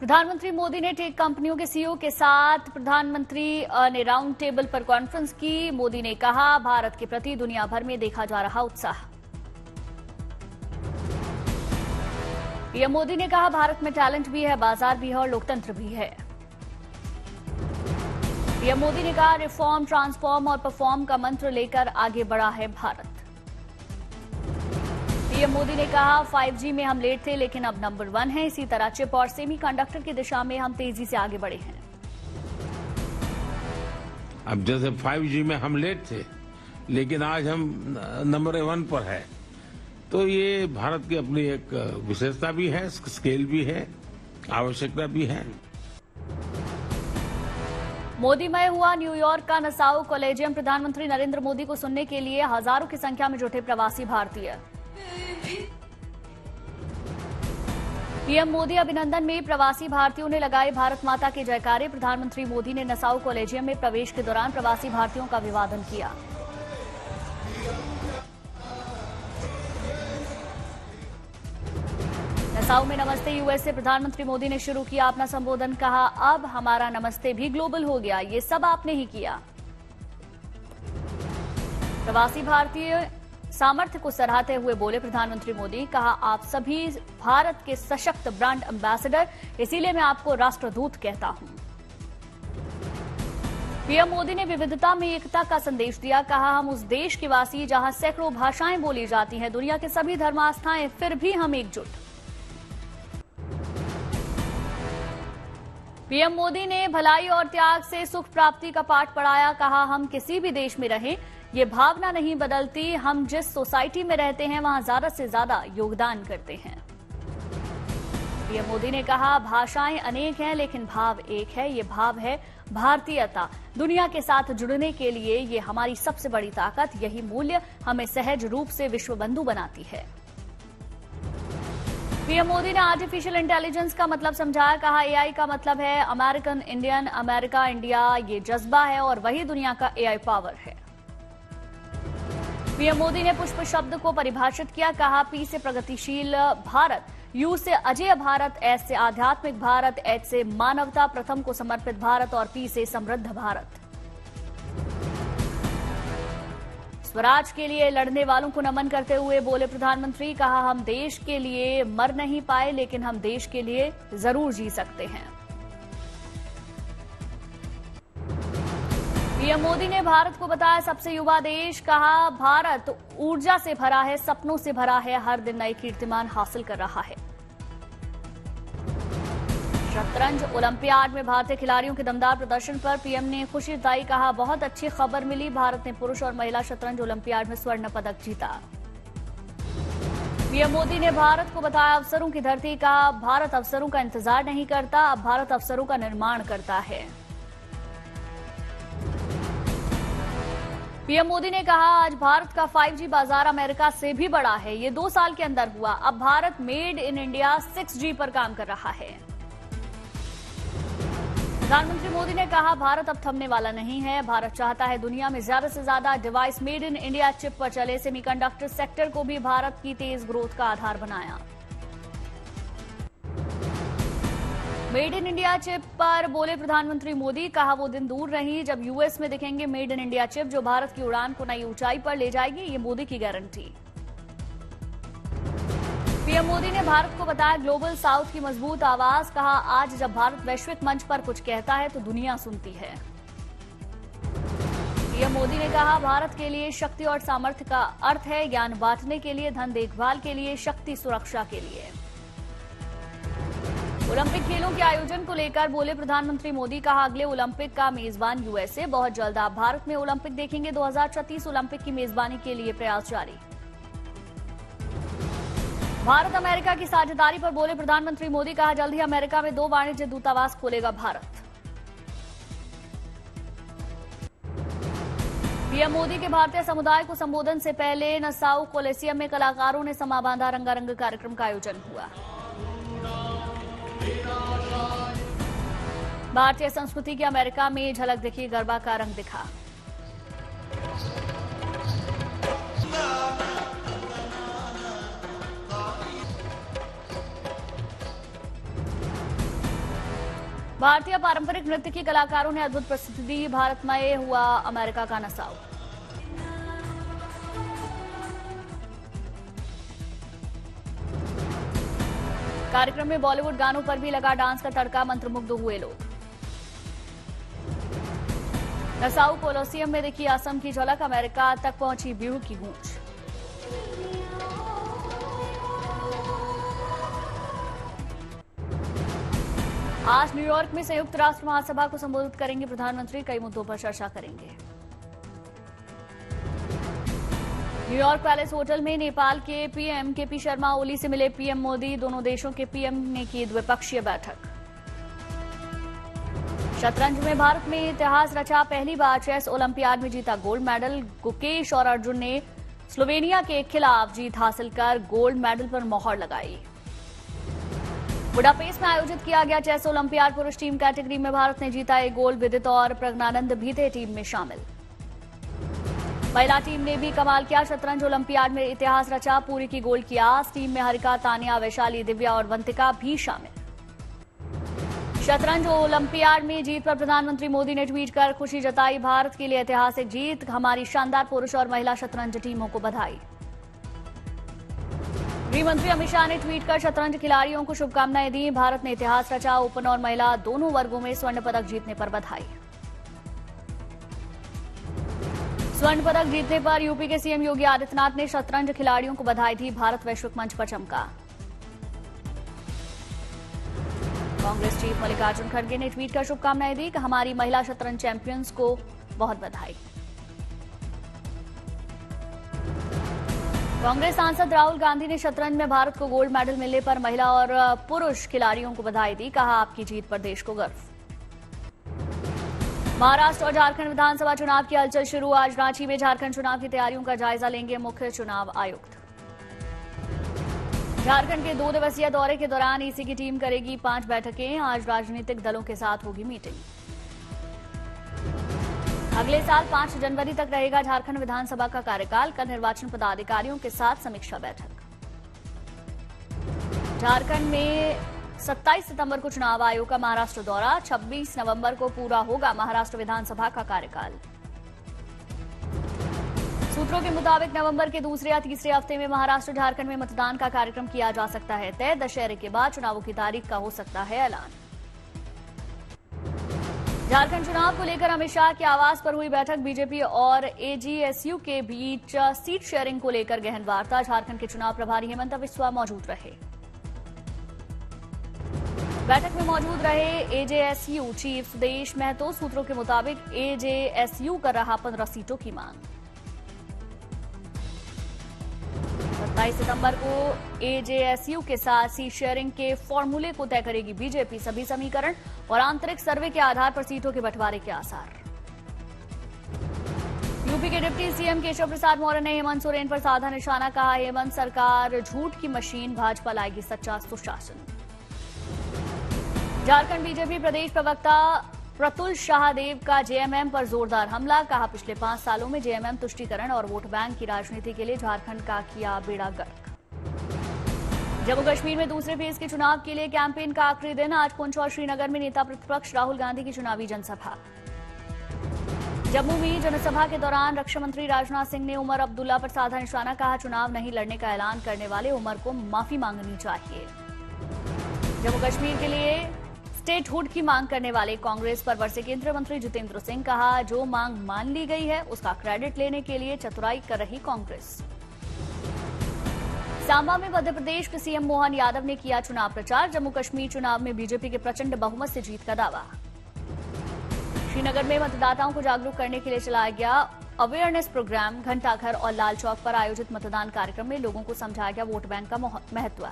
प्रधानमंत्री मोदी ने टेक कंपनियों के सीईओ के साथ प्रधानमंत्री ने राउंड टेबल पर कॉन्फ्रेंस की। मोदी ने कहा, भारत के प्रति दुनिया भर में देखा जा रहा उत्साह। पीएम मोदी ने कहा, भारत में टैलेंट भी है, बाजार भी है और लोकतंत्र भी है। पीएम मोदी ने कहा, रिफॉर्म, ट्रांसफॉर्म और परफॉर्म का मंत्र लेकर आगे बढ़ा है भारत। पीएम मोदी ने कहा, 5G में हम लेट थे लेकिन अब नंबर 1 है। इसी तरह चिप और सेमीकंडक्टर की दिशा में हम तेजी से आगे बढ़े हैं। अब जैसे 5G में हम लेट थे लेकिन आज हम नंबर 1 पर है, तो ये भारत की अपनी एक विशेषता भी है, स्केल भी है, आवश्यकता भी है। मोदीमय हुआ न्यूयॉर्क का नसाउ कॉलेजियम। प्रधानमंत्री नरेंद्र मोदी को सुनने के लिए हजारों की संख्या में जुटे प्रवासी भारतीय। पीएम मोदी अभिनंदन में प्रवासी भारतीयों ने लगाए भारत माता के जयकारे। प्रधानमंत्री मोदी ने नसाउ कॉलेजियम में प्रवेश के दौरान प्रवासी भारतीयों का अभिवादन किया। नसाउ में नमस्ते यूएस से प्रधानमंत्री मोदी ने शुरू किया अपना संबोधन। कहा, अब हमारा नमस्ते भी ग्लोबल हो गया, ये सब आपने ही किया। प्रवासी भारतीय सामर्थ्य को सराहते हुए बोले प्रधानमंत्री मोदी। कहा, आप सभी भारत के सशक्त ब्रांड एम्बेसडर, इसीलिए मैं आपको राष्ट्रदूत कहता हूं। पीएम मोदी ने विविधता में एकता का संदेश दिया। कहा, हम उस देश के वासी जहां सैकड़ों भाषाएं बोली जाती हैं, दुनिया के सभी धर्म आस्थाएं, फिर भी हम एकजुट। पीएम मोदी ने भलाई और त्याग से सुख प्राप्ति का पाठ पढ़ाया। कहा, हम किसी भी देश में रहें, ये भावना नहीं बदलती। हम जिस सोसाइटी में रहते हैं वहां ज्यादा से ज्यादा योगदान करते हैं। पीएम मोदी ने कहा, भाषाएं अनेक हैं लेकिन भाव एक है, ये भाव है भारतीयता। दुनिया के साथ जुड़ने के लिए ये हमारी सबसे बड़ी ताकत, यही मूल्य हमें सहज रूप से विश्व बंधु बनाती है। पीएम मोदी ने आर्टिफिशियल इंटेलिजेंस का मतलब समझाया। कहा, एआई का मतलब है अमेरिकन इंडियन, अमेरिका इंडिया, ये जज्बा है और वही दुनिया का एआई पावर है। पीएम मोदी ने पुष्प शब्द को परिभाषित किया। कहा, पी से प्रगतिशील भारत, यू से अजेय भारत, एस से आध्यात्मिक भारत, एच से मानवता प्रथम को समर्पित भारत और पी से समृद्ध भारत। स्वराज के लिए लड़ने वालों को नमन करते हुए बोले प्रधानमंत्री। कहा, हम देश के लिए मर नहीं पाए लेकिन हम देश के लिए जरूर जी सकते हैं। पीएम मोदी ने भारत को बताया सबसे युवा देश। कहा, भारत ऊर्जा से भरा है, सपनों से भरा है, हर दिन नए कीर्तिमान हासिल कर रहा है। शतरंज ओलंपियाड में भारतीय खिलाड़ियों के दमदार प्रदर्शन पर पीएम ने खुशी जताई। कहा, बहुत अच्छी खबर मिली, भारत ने पुरुष और महिला शतरंज ओलंपियाड में स्वर्ण पदक जीता। पीएम मोदी ने भारत को बताया अवसरों की धरती। कहा, भारत अवसरों का इंतजार नहीं करता, अब भारत अवसरों का निर्माण करता है। पीएम मोदी ने कहा, आज भारत का 5G बाजार अमेरिका से भी बड़ा है, ये 2 साल के अंदर हुआ। अब Bharat made in India 6G पर काम कर रहा है। प्रधानमंत्री मोदी ने कहा, भारत अब थमने वाला नहीं है। भारत चाहता है दुनिया में ज्यादा से ज्यादा device made in India chip पर चले। सेमीकंडक्टर सेक्टर को भी भारत की तेज ग्रोथ का आधार बनाया। मेड इन इंडिया चिप पर बोले प्रधानमंत्री मोदी। कहा, वो दिन दूर नहीं जब यूएस में दिखेंगे मेड इन इंडिया चिप, जो भारत की उड़ान को नई ऊंचाई पर ले जाएगी, ये मोदी की गारंटी। पीएम मोदी ने भारत को बताया ग्लोबल साउथ की मजबूत आवाज। कहा, आज जब भारत वैश्विक मंच पर कुछ कहता है तो दुनिया सुनती है। पीएम मोदी ने कहा, भारत के लिए शक्ति और सामर्थ्य का अर्थ है ज्ञान बांटने के लिए, धन देखभाल के लिए, शक्ति सुरक्षा के लिए। ओलंपिक खेलों के आयोजन को लेकर बोले प्रधानमंत्री मोदी। कहा, अगले ओलंपिक का मेजबान यूएसए, बहुत जल्द आप भारत में ओलंपिक देखेंगे। 2036 ओलंपिक की मेजबानी के लिए प्रयास जारी। भारत अमेरिका की साझेदारी पर बोले प्रधानमंत्री मोदी। कहा, जल्द ही अमेरिका में 2 वाणिज्य दूतावास खोलेगा भारत। पीएम मोदी के भारतीय समुदाय को संबोधन से पहले नसाउ कोलेसियम में कलाकारों ने समा बांधा। रंगारंग कार्यक्रम का आयोजन हुआ। भारतीय संस्कृति की अमेरिका में झलक दिखी, गरबा का रंग दिखा। भारतीय पारंपरिक नृत्य के कलाकारों ने अद्भुत प्रस्तुति दी। भारतमय हुआ अमेरिका का नसाव। कार्यक्रम में बॉलीवुड गानों पर भी लगा डांस का तड़का। मंत्रमुग्ध हुए लोग। नसाऊ कोलोसियम में दिखी असम की झलक। अमेरिका तक पहुंची बिहू की गूंज। आज न्यूयॉर्क में संयुक्त राष्ट्र महासभा को संबोधित करेंगे प्रधानमंत्री। कई मुद्दों पर चर्चा करेंगे। न्यूयॉर्क पैलेस होटल में नेपाल के पीएम केपी शर्मा ओली से मिले पीएम मोदी। दोनों देशों के पीएम ने की द्विपक्षीय बैठक। शतरंज में भारत में इतिहास रचा। पहली बार चेस ओलंपियाड में जीता गोल्ड मेडल। गुकेश और अर्जुन ने स्लोवेनिया के खिलाफ जीत हासिल कर गोल्ड मेडल पर मोहर लगाई। बुडापेस्ट में आयोजित किया गया चेस ओलंपियाड पुरुष टीम कैटेगरी में भारत ने जीता एक गोल्ड। विदित और प्रज्ञानंद भी थे टीम में शामिल। महिला टीम ने भी कमाल किया। शतरंज ओलंपियाड में इतिहास रचा। पूरी की गोल्ड की आस। टीम में हरिका, तानिया, वैशाली, दिव्या और वंतिका भी शामिल। शतरंज ओलंपियाड में जीत पर प्रधानमंत्री मोदी ने ट्वीट कर खुशी जताई। भारत के लिए ऐतिहासिक जीत। हमारी शानदार पुरुष और महिला शतरंज टीमों को बधाई। गृह मंत्री अमित शाह ने ट्वीट कर शतरंज खिलाड़ियों को शुभकामनाएं दी। भारत ने इतिहास रचा। ओपन और महिला दोनों वर्गों में स्वर्ण पदक जीतने पर बधाई। स्वर्ण पदक जीतने पर यूपी के सीएम योगी आदित्यनाथ ने शतरंज खिलाड़ियों को बधाई दी। भारत वैश्विक मंच पर चमका। कांग्रेस चीफ मल्लिकार्जुन खड़गे ने ट्वीट कर शुभकामनाएं दी कि हमारी महिला शतरंज चैंपियंस को बहुत बधाई। कांग्रेस सांसद राहुल गांधी ने शतरंज में भारत को गोल्ड मेडल मिलने पर महिला और पुरुष खिलाड़ियों को बधाई दी। कहा, आपकी जीत पर देश को गर्व। महाराष्ट्र और झारखंड विधानसभा चुनाव की हलचल शुरू। आज रांची में झारखंड चुनाव की तैयारियों का जायजा लेंगे मुख्य चुनाव आयुक्त। झारखंड के 2 दिवसीय दौरे के दौरान ईसी की टीम करेगी 5 बैठकें। आज राजनीतिक दलों के साथ होगी मीटिंग। अगले साल 5 जनवरी तक रहेगा झारखंड विधानसभा का कार्यकाल। कल निर्वाचन पदाधिकारियों के साथ समीक्षा बैठक। झारखंड में 27 सितंबर को चुनाव आयोग का महाराष्ट्र दौरा। 26 नवंबर को पूरा होगा महाराष्ट्र विधानसभा का कार्यकाल। सूत्रों के मुताबिक नवंबर के दूसरे या तीसरे हफ्ते में महाराष्ट्र झारखंड में मतदान का कार्यक्रम किया जा सकता है तय। दशहरे के बाद चुनावों की तारीख का हो सकता है ऐलान। झारखंड चुनाव को लेकर अमित शाह के आवास पर हुई बैठक। बीजेपी और एजीएसयू के बीच सीट शेयरिंग को लेकर गहन वार्ता। झारखंड के चुनाव प्रभारी हेमंत बिस्वा मौजूद रहे। बैठक में मौजूद रहे एजेएसयू चीफ सुदेश महतो। सूत्रों के मुताबिक एजेएसयू कर रहा 15 सीटों की मांग। 27 सितंबर को एजेएसयू के साथ सीट शेयरिंग के फॉर्मूले को तय करेगी बीजेपी। सभी समीकरण और आंतरिक सर्वे के आधार पर सीटों के बंटवारे के आसार। यूपी के डिप्टी सीएम केशव प्रसाद मौर्य ने हेमंत सोरेन पर साधा निशाना। कहा, हेमंत सरकार झूठ की मशीन, भाजपा लाएगी सच्चा सुशासन। झारखंड बीजेपी प्रदेश प्रवक्ता प्रतुल शाहदेव का जेएमएम पर जोरदार हमला। कहा, पिछले 5 सालों में जेएमएम तुष्टीकरण और वोट बैंक की राजनीति के लिए झारखंड का किया बेड़ा गर्क। जम्मू कश्मीर में दूसरे फेज के चुनाव के लिए कैंपेन का आखिरी दिन। आज पुंछ और श्रीनगर में नेता प्रतिपक्ष राहुल गांधी की चुनावी जनसभा। जम्मू में जनसभा के दौरान रक्षा मंत्री राजनाथ सिंह ने उमर अब्दुल्ला पर साधा निशाना। कहा, चुनाव नहीं लड़ने का ऐलान करने वाले उमर को माफी मांगनी चाहिए। जम्मू कश्मीर के लिए स्टेटहुड की मांग करने वाले कांग्रेस पर बरसे केंद्रीय मंत्री जितेंद्र सिंह। कहा, जो मांग मान ली गई है उसका क्रेडिट लेने के लिए चतुराई कर रही कांग्रेस। सांबा में मध्य प्रदेश के सीएम मोहन यादव ने किया चुनाव प्रचार। जम्मू कश्मीर चुनाव में बीजेपी के प्रचंड बहुमत से जीत का दावा। श्रीनगर में मतदाताओं को जागरूक करने के लिए चलाया गया अवेयरनेस प्रोग्राम। घंटाघर और लाल चौक पर आयोजित मतदान कार्यक्रम में लोगों को समझाया गया वोट बैंक का महत्व।